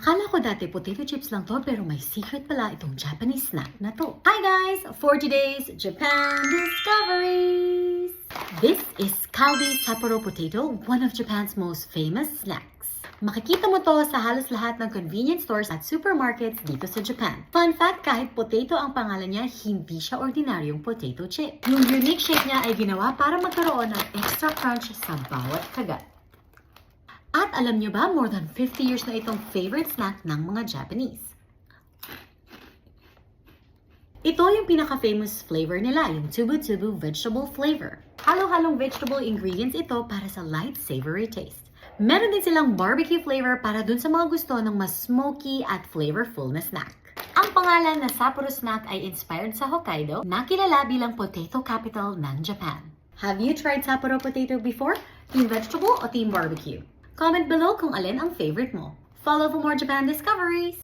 Akala ko dati potato chips lang to pero may secret pala itong Japanese snack na to. Hi guys! For today's Japan Discoveries! This is Kalbi Sapporo potato, one of Japan's most famous snacks. Makikita mo to sa halos lahat ng convenience stores at supermarkets dito sa Japan. Fun fact, kahit potato ang pangalan niya, hindi siya ordinaryong potato chip. Yung unique shape niya ay ginawa para magkaroon ng extra crunch sa bawat kagat. At alam niyo ba, more than 50 years na itong favorite snack ng mga Japanese. Ito yung pinaka-famous flavor nila, yung tubu-tubu vegetable flavor. Halo-halong vegetable ingredients ito para sa light savory taste. Meron din silang barbecue flavor para dun sa mga gusto ng mas smoky at flavorful na snack. Ang pangalan na Sapporo Snack ay inspired sa Hokkaido, na kilala bilang potato capital ng Japan. Have you tried Sapporo potato before? Team vegetable o team barbecue? Comment below kung alin ang favorite mo. Follow for more Japan discoveries!